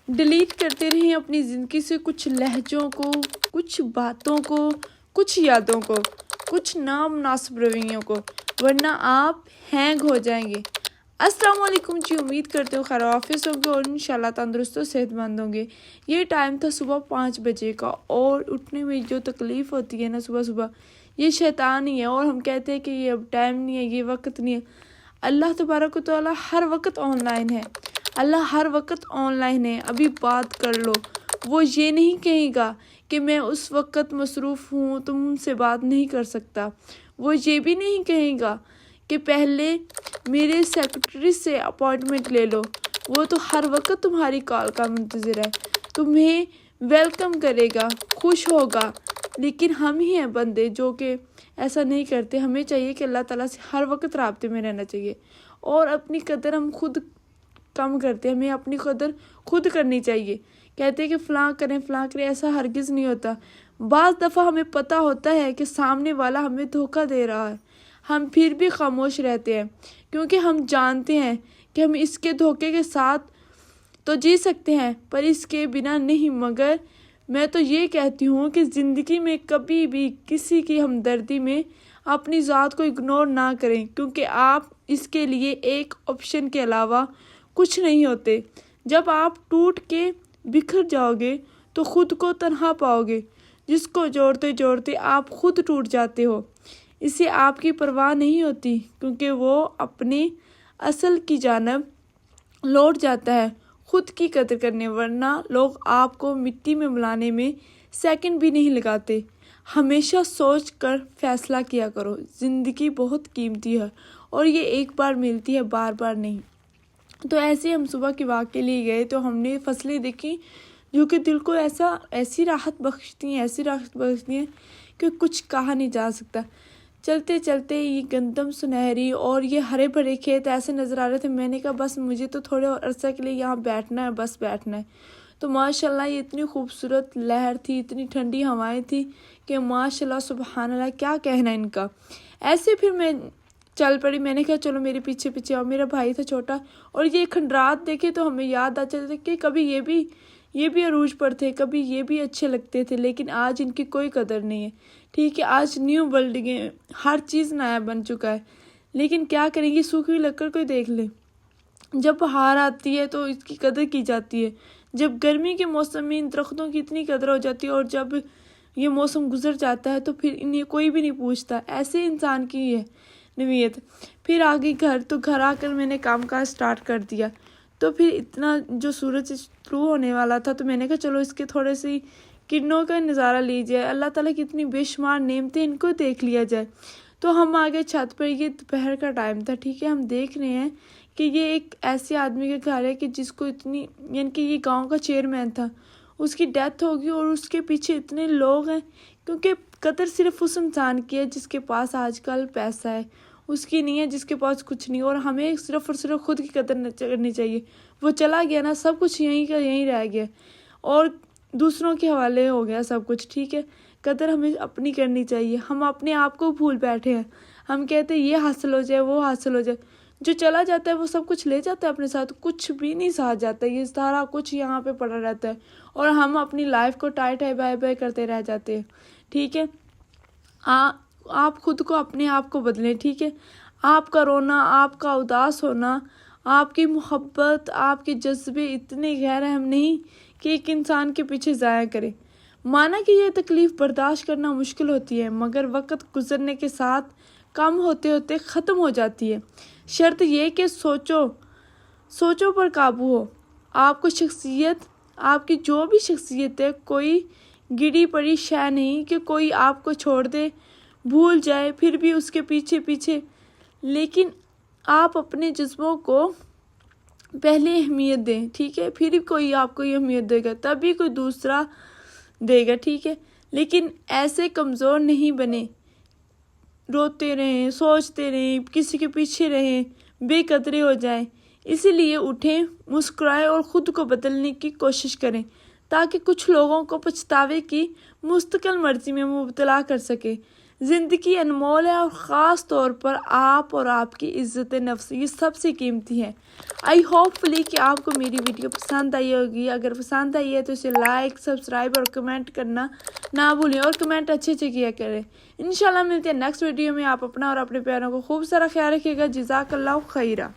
Delete کرتے رہیں اپنی زندگی سے کچھ لہجوں کو، کچھ باتوں کو، کچھ یادوں کو، کچھ نامناسب رویوں کو، ورنہ آپ ہینگ ہو جائیں گے۔ السلام علیکم جی، امید کرتے ہو خیر و عافیت ہوں گے اور انشاءاللہ تندرست و صحت مند ہوں گے۔ یہ ٹائم تھا صبح 5 بجے کا، اور اٹھنے میں جو تکلیف ہوتی ہے نا صبح صبح، یہ شیطان ہی ہے، اور ہم کہتے ہیں کہ یہ اب ٹائم نہیں ہے، یہ وقت نہیں ہے۔ اللہ تبارک و تعالیٰ ہر وقت آن لائن ہے، اللہ ہر وقت آن لائن ہے، ابھی بات کر لو۔ وہ یہ نہیں کہے گا کہ میں اس وقت مصروف ہوں، تم سے بات نہیں کر سکتا۔ وہ یہ بھی نہیں کہے گا کہ پہلے میرے سیکرٹری سے اپائنٹمنٹ لے لو۔ وہ تو ہر وقت تمہاری کال کا منتظر ہے، تمہیں ویلکم کرے گا، خوش ہوگا۔ لیکن ہم ہی ہیں بندے جو کہ ایسا نہیں کرتے۔ ہمیں چاہیے کہ اللہ تعالیٰ سے ہر وقت رابطے میں رہنا چاہیے، اور اپنی قدر ہم خود کم کرتے ہیں، ہمیں اپنی قدر خود کرنی چاہیے۔ کہتے ہیں کہ فلاں کریں فلاں کریں، ایسا ہرگز نہیں ہوتا۔ بعض دفعہ ہمیں پتہ ہوتا ہے کہ سامنے والا ہمیں دھوکہ دے رہا ہے، ہم پھر بھی خاموش رہتے ہیں، کیونکہ ہم جانتے ہیں کہ ہم اس کے دھوکے کے ساتھ تو جی سکتے ہیں پر اس کے بنا نہیں۔ مگر میں تو یہ کہتی ہوں کہ زندگی میں کبھی بھی کسی کی ہمدردی میں اپنی ذات کو اگنور نہ کریں، کیونکہ آپ اس کے لیے ایک آپشن کے علاوہ کچھ نہیں ہوتے۔ جب آپ ٹوٹ کے بکھر جاؤ گے تو خود کو تنہا پاؤ گے، جس کو جوڑتے جوڑتے آپ خود ٹوٹ جاتے ہو۔ اسے آپ کی پرواہ نہیں ہوتی، کیونکہ وہ اپنے اصل کی جانب لوٹ جاتا ہے خود کی قدر کرنے، ورنہ لوگ آپ کو مٹی میں ملانے میں سیکنڈ بھی نہیں لگاتے۔ ہمیشہ سوچ کر فیصلہ کیا کرو، زندگی بہت قیمتی ہے اور یہ ایک بار ملتی ہے، بار بار نہیں۔ تو ایسے ہم صبح کے واک کے لیے گئے تو ہم نے فصلیں دیکھی جو کہ دل کو ایسی راحت بخشتی ہیں کہ کچھ کہا نہیں جا سکتا۔ چلتے چلتے یہ گندم سنہری اور یہ ہرے بھرے کھیت ایسے نظر آ رہے تھے، میں نے کہا بس مجھے تو تھوڑے اور عرصہ کے لیے یہاں بیٹھنا ہے، بس بیٹھنا ہے۔ تو ماشاءاللہ یہ اتنی خوبصورت لہر تھی، اتنی ٹھنڈی ہوائیں تھی کہ ماشاءاللہ سبحان اللہ کیا کہنا ان کا۔ ایسے پھر میں چل پڑی، میں نے کہا چلو میرے پیچھے پیچھے، اور میرا بھائی تھا چھوٹا، اور یہ کھنڈرات دیکھے تو ہمیں یاد آ چلتے کہ کبھی یہ بھی عروج پر تھے، کبھی یہ بھی اچھے لگتے تھے، لیکن آج ان کی کوئی قدر نہیں ہے۔ ٹھیک ہے، آج نیو بلڈنگیں، ہر چیز نیا بن چکا ہے، لیکن کیا کریں گے، سوکھی ہوئی لکڑ کوئی دیکھ لے۔ جب بہار آتی ہے تو اس کی قدر کی جاتی ہے، جب گرمی کے موسم میں ان درختوں کی اتنی قدر ہو جاتی ہے، اور جب یہ موسم گزر جاتا ہے تو پھر انہیں کوئی بھی نہیں پوچھتا۔ ایسے انسان کی ہے نوعیت۔ پھر آگے گھر، تو گھر آ کر میں نے کام کاج سٹارٹ کر دیا۔ تو پھر اتنا جو سورج طلوع ہونے والا تھا تو میں نے کہا چلو اس کے تھوڑے سی کرنوں کا نظارہ لیجیے، اللہ تعالیٰ کی اتنی بے شمار نعمتیں، ان کو دیکھ لیا جائے۔ تو ہم آگے چھت پر، یہ دوپہر کا ٹائم تھا، ٹھیک ہے، ہم دیکھ رہے ہیں کہ یہ ایک ایسے آدمی کا گھر ہے کہ جس کو اتنی، یعنی کہ یہ گاؤں کا چیئرمین تھا، اس کی ڈیتھ ہوگی، اور اس کے پیچھے اتنے لوگ ہیں، کیونکہ قدر صرف اس انسان کی ہے جس کے پاس آج کل پیسہ ہے، اس کی نہیں ہے جس کے پاس کچھ نہیں۔ اور ہمیں صرف اور صرف خود کی قدر کرنی چاہیے۔ وہ چلا گیا نا، سب کچھ یہیں کا یہیں رہ گیا، اور دوسروں کے حوالے ہو گیا سب کچھ، ٹھیک ہے۔ قدر ہمیں اپنی کرنی چاہیے۔ ہم اپنے آپ کو بھول بیٹھے ہیں، ہم کہتے ہیں یہ حاصل ہو جائے، وہ حاصل ہو جائے۔ جو چلا جاتا ہے وہ سب کچھ لے جاتا ہے اپنے ساتھ، کچھ بھی نہیں ساتھ جاتا، یہ سارا کچھ یہاں پہ پڑا رہتا ہے، اور ہم اپنی لائف کو ٹائی ٹائی بائی بائی کرتے رہ جاتے ہیں، ٹھیک ہے۔ آپ خود کو، اپنے آپ کو بدلیں، ٹھیک ہے۔ آپ کا رونا، آپ کا اداس ہونا، آپ کی محبت، آپ کے جذبے اتنے غیر اہم نہیں کہ ایک انسان کے پیچھے ضائع کرے۔ مانا کہ یہ تکلیف برداشت کرنا مشکل ہوتی ہے، مگر وقت گزرنے کے ساتھ کم ہوتے ہوتے ختم ہو جاتی ہے۔ شرط یہ کہ سوچوں پر قابو ہو۔ آپ کو شخصیت، آپ کی جو بھی شخصیت ہے، کوئی گری پڑی شے نہیں کہ کوئی آپ کو چھوڑ دے، بھول جائے، پھر بھی اس کے پیچھے پیچھے۔ لیکن آپ اپنے جذبوں کو پہلے اہمیت دیں، ٹھیک ہے، پھر کوئی آپ کو یہ اہمیت دے گا، تبھی کوئی دوسرا دے گا، ٹھیک ہے۔ لیکن ایسے کمزور نہیں بنے، روتے رہیں، سوچتے رہیں، کسی کے پیچھے رہیں، بے قدرے ہو جائیں۔ اسی لیے اٹھیں، مسکرائیں اور خود کو بدلنے کی کوشش کریں، تاکہ کچھ لوگوں کو پچھتاوے کی مستقل مرضی میں مبتلا کر سکے۔ زندگی انمول ہے اور خاص طور پر آپ اور آپ کی عزت نفس یہ سب سے قیمتی ہے۔ آئی ہوپ فلی کہ آپ کو میری ویڈیو پسند آئی ہوگی۔ اگر پسند آئی ہے تو اسے لائک، سبسکرائب اور کمنٹ کرنا نہ بھولیں، اور کمنٹ اچھے اچھے کیا کریں۔ انشاءاللہ ملتے ہیں نیکسٹ ویڈیو میں۔ آپ اپنا اور اپنے پیاروں کو خوب سارا خیال رکھیے گا۔ جزاک اللہ خیرہ۔